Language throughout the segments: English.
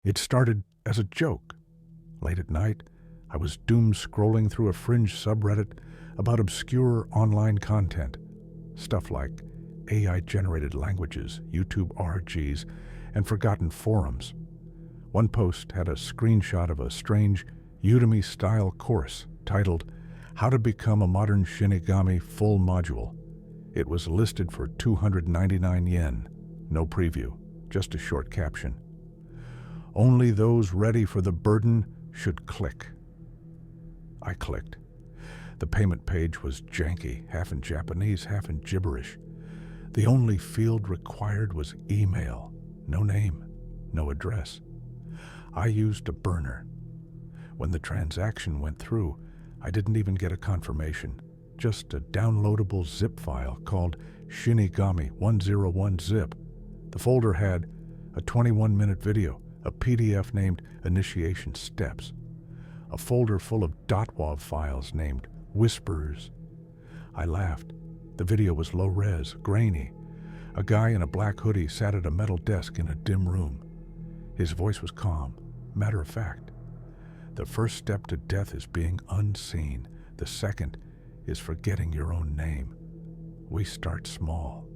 It started as a joke. Late at night, I was doom scrolling through a fringe subreddit about obscure online content. Stuff like AI-generated languages, YouTube RGs, and forgotten forums. One post had a screenshot of a strange Udemy-style course titled How to Become a Modern Shinigami Full Module. It was listed for 299 yen. No preview, just a short caption. Only those ready for the burden should click. I clicked. The payment page was janky, half in Japanese, half in gibberish. The only field required was email. No name, no address. I used a burner. When the transaction went through, I didn't even get a confirmation, just a downloadable zip file called Shinigami 101zip. The folder had a 21-minute video, a PDF named Initiation Steps, a folder full of .wav files named Whispers. I laughed. The video was low-res, grainy. A guy in a black hoodie sat at a metal desk in a dim room. His voice was calm, matter-of-fact. The first step to death is being unseen. The second is forgetting your own name. We start small.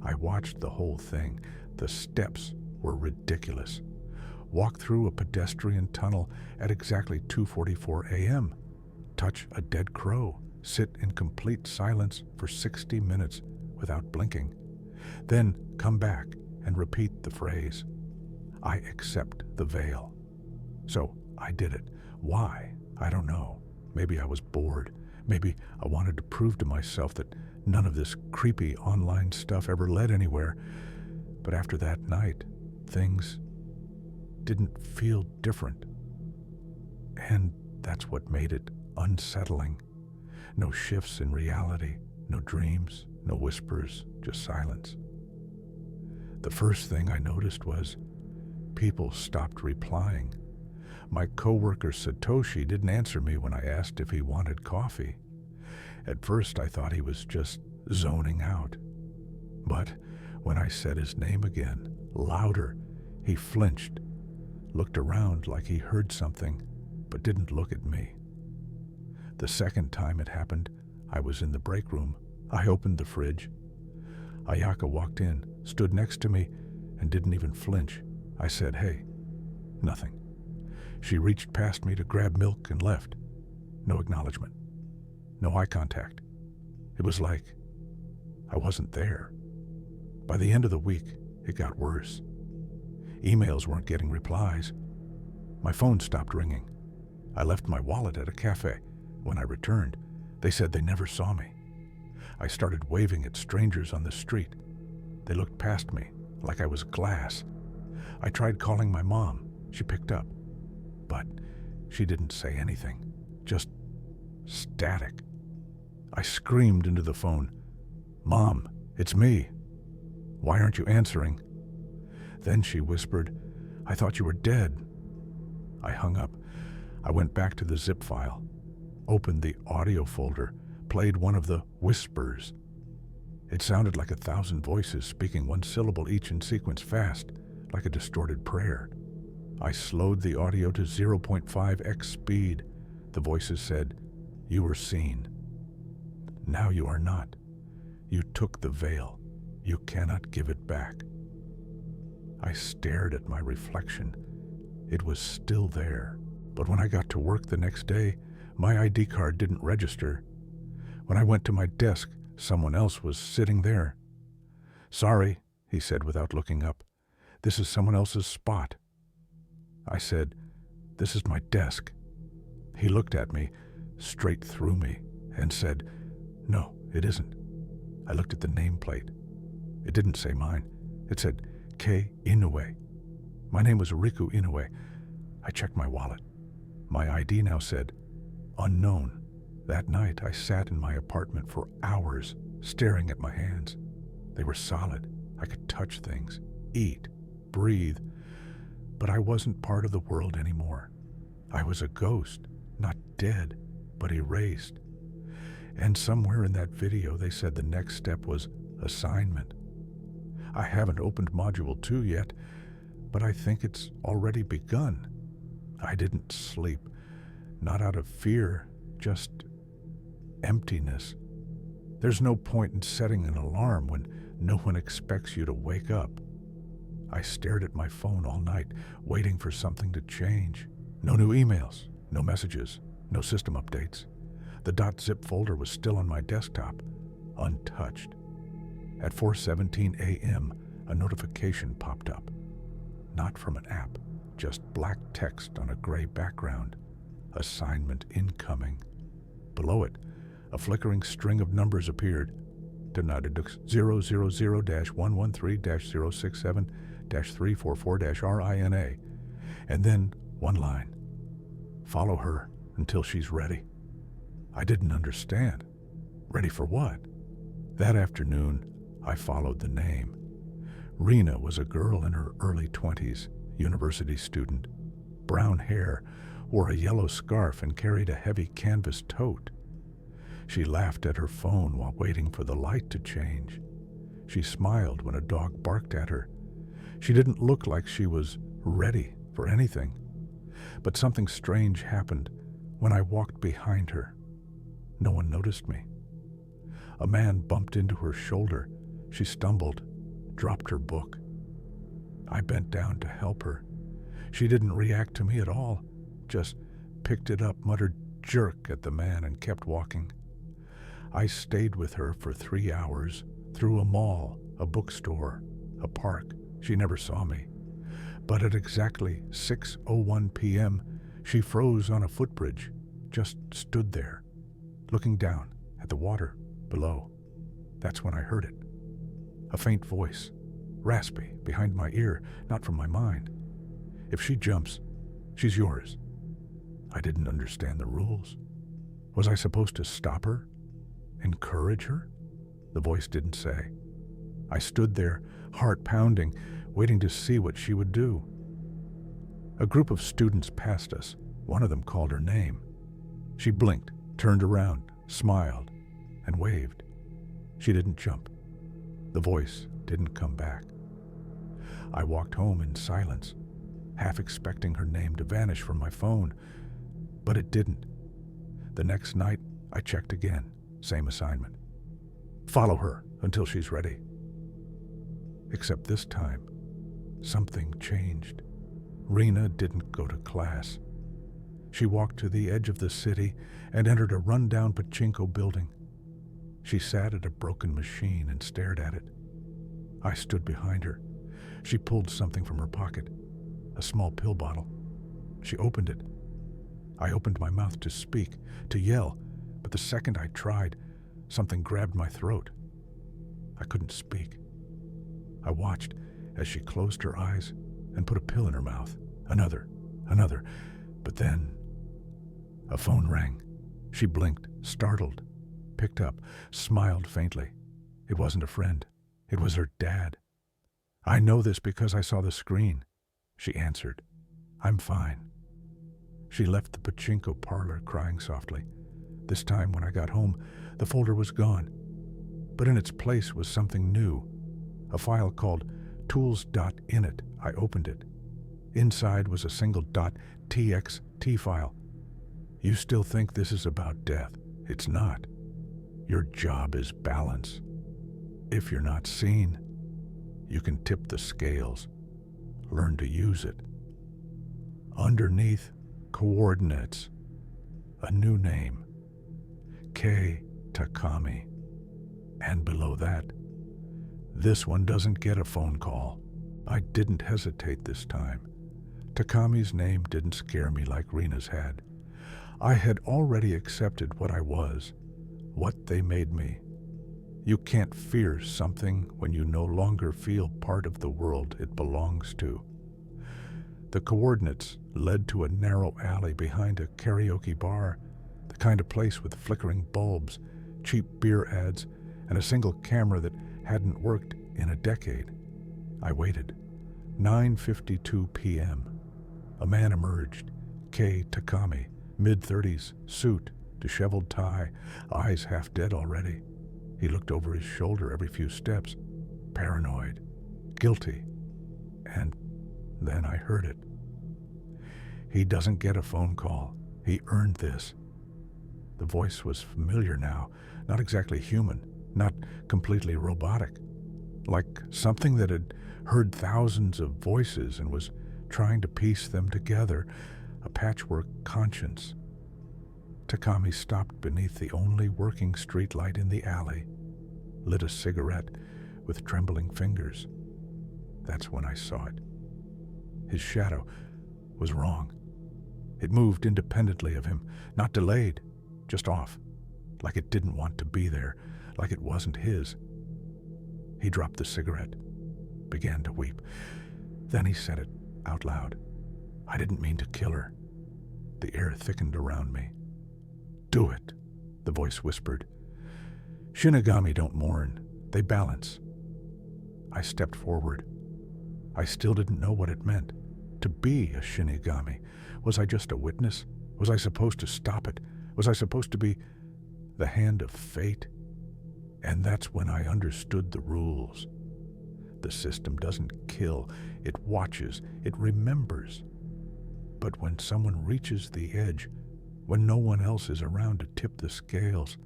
I watched the whole thing. The steps were ridiculous. Walk through a pedestrian tunnel at exactly 2:44 a.m. Touch a dead crow. Sit in complete silence for 60 minutes without blinking. Then come back and repeat the phrase, I accept the veil. So I did it. Why? I don't know. Maybe I was bored. Maybe I wanted to prove to myself that none of this creepy online stuff ever led anywhere. But after that night, things didn't feel different. And that's what made it unsettling. No shifts in reality, no dreams, no whispers, just silence. The first thing I noticed was people stopped replying. My coworker Satoshi didn't answer me when I asked if he wanted coffee. At first I thought he was just zoning out. But when I said his name again, louder, he flinched, looked around like he heard something, but didn't look at me. The second time it happened, I was in the break room. I opened the fridge. Ayaka walked in, stood next to me, and didn't even flinch. I said, hey. Nothing. She reached past me to grab milk and left. No acknowledgement. No eye contact. It was like I wasn't there. By the end of the week, it got worse. Emails weren't getting replies. My phone stopped ringing. I left my wallet at a cafe. When I returned, they said they never saw me. I started waving at strangers on the street. They looked past me like I was glass. I tried calling my mom. She picked up. But she didn't say anything. Just static. I screamed into the phone, Mom, it's me. Why aren't you answering? Then she whispered, I thought you were dead. I hung up. I went back to the zip file, opened the audio folder, played one of the whispers. It sounded like 1,000 voices speaking one syllable each in sequence fast, like a distorted prayer. I slowed the audio to 0.5x speed. The voices said, You were seen. Now you are not. You took the veil. You cannot give it back. I stared at my reflection. It was still there. But when I got to work the next day, my ID card didn't register. When I went to my desk, someone else was sitting there. Sorry, he said without looking up. This is someone else's spot. I said, This is my desk. He looked at me, straight through me, and said, No, it isn't. I looked at the nameplate. It didn't say mine. It said K. Inoue. My name was Riku Inoue. I checked my wallet. My ID now said, Unknown. That night I sat in my apartment for hours, staring at my hands. They were solid. I could touch things, eat, breathe. But I wasn't part of the world anymore. I was a ghost, not dead, but erased. And somewhere in that video they said the next step was assignment. I haven't opened Module 2 yet, but I think it's already begun. I didn't sleep, not out of fear, just emptiness. There's no point in setting an alarm when no one expects you to wake up. I stared at my phone all night, waiting for something to change. No new emails, no messages, no system updates. The .zip folder was still on my desktop, untouched. At 4:17 a.m., a notification popped up. Not from an app, just black text on a gray background. Assignment incoming. Below it, a flickering string of numbers appeared. Denied 000-113-067-344-RINA. And then one line. Follow her until she's ready. I didn't understand. Ready for what? That afternoon, I followed the name. Rena was a girl in her early 20s, university student. Brown hair, wore a yellow scarf, and carried a heavy canvas tote. She laughed at her phone while waiting for the light to change. She smiled when a dog barked at her. She didn't look like she was ready for anything. But something strange happened when I walked behind her. No one noticed me. A man bumped into her shoulder. She stumbled, dropped her book. I bent down to help her. She didn't react to me at all, just picked it up, muttered "jerk" at the man, and kept walking. I stayed with her for 3 hours, through a mall, a bookstore, a park. She never saw me. But at exactly 6:01 p.m., she froze on a footbridge, just stood there, looking down at the water below. That's when I heard it. A faint voice, raspy, behind my ear, not from my mind. If she jumps, she's yours. I didn't understand the rules. Was I supposed to stop her? Encourage her? The voice didn't say. I stood there, heart pounding, waiting to see what she would do. A group of students passed us. One of them called her name. She blinked, turned around, smiled, and waved. She didn't jump. The voice didn't come back. I walked home in silence, half expecting her name to vanish from my phone, but it didn't. The next night, I checked again, same assignment. Follow her until she's ready. Except this time, something changed. Rena didn't go to class. She walked to the edge of the city and entered a rundown pachinko building. She sat at a broken machine and stared at it. I stood behind her. She pulled something from her pocket, a small pill bottle. She opened it. I opened my mouth to speak, to yell, but the second I tried, something grabbed my throat. I couldn't speak. I watched as she closed her eyes and put a pill in her mouth. Another. But then a phone rang. She blinked, startled, picked up, smiled faintly. It wasn't a friend. It was her dad. I know this because I saw the screen. She answered. I'm fine. She left the pachinko parlor crying softly. This time when I got home, the folder was gone. But in its place was something new. A file called tools.init. I opened it. Inside was a single .txt file. You still think this is about death. It's not. Your job is balance. If you're not seen, you can tip the scales. Learn to use it. Underneath, coordinates. A new name. K. Takami. And below that, this one doesn't get a phone call. I didn't hesitate this time. Takami's name didn't scare me like Rena's had. I had already accepted what I was, what they made me. You can't fear something when you no longer feel part of the world it belongs to. The coordinates led to a narrow alley behind a karaoke bar, the kind of place with flickering bulbs, cheap beer ads, and a single camera that hadn't worked in a decade. I waited. 9:52 p.m. A man emerged. K. Takami, mid-30s, suit, disheveled tie, eyes half dead already. He looked over his shoulder every few steps, paranoid, guilty, and Then I heard it. He doesn't get a phone call. He earned this. The voice was familiar now, not exactly human, not completely robotic, like something that had heard thousands of voices and was trying to piece them together, a patchwork conscience. Takami stopped beneath the only working streetlight in the alley, lit a cigarette with trembling fingers. That's when I saw it. His shadow was wrong. It moved independently of him, not delayed, just off, like it didn't want to be there, like it wasn't his. He dropped the cigarette, began to weep. Then he said it out loud. I didn't mean to kill her. The air thickened around me. Do it, the voice whispered. Shinigami don't mourn, they balance. I stepped forward. I still didn't know what it meant. To be a Shinigami. Was I just a witness? Was I supposed to stop it? Was I supposed to be the hand of fate? And that's when I understood the rules. The system doesn't kill, it watches, it remembers. But when someone reaches the edge, when no one else is around to tip the scales,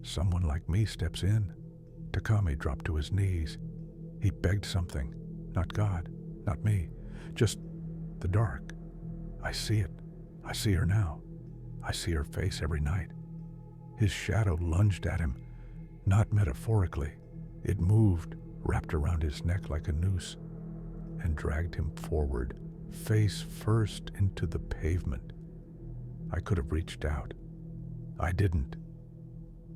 someone like me steps in. Takami dropped to his knees. He begged something, not God, not me, just the dark. I see it. I see her now. I see her face every night. His shadow lunged at him, not metaphorically. It moved, wrapped around his neck like a noose, and dragged him forward, face first into the pavement. I could have reached out. I didn't.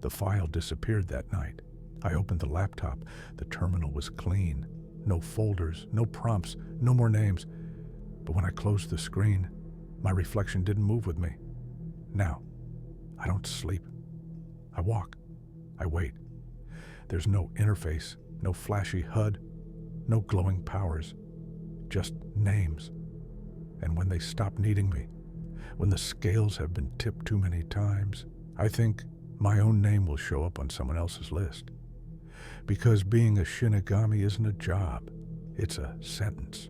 The file disappeared that night. I opened the laptop. The terminal was clean. No folders, no prompts, no more names. But when I closed the screen, my reflection didn't move with me. Now, I don't sleep. I walk. I wait. There's no interface, no flashy HUD, no glowing powers, just names. And when they stop needing me, when the scales have been tipped too many times, I think my own name will show up on someone else's list. Because being a Shinigami isn't a job, it's a sentence.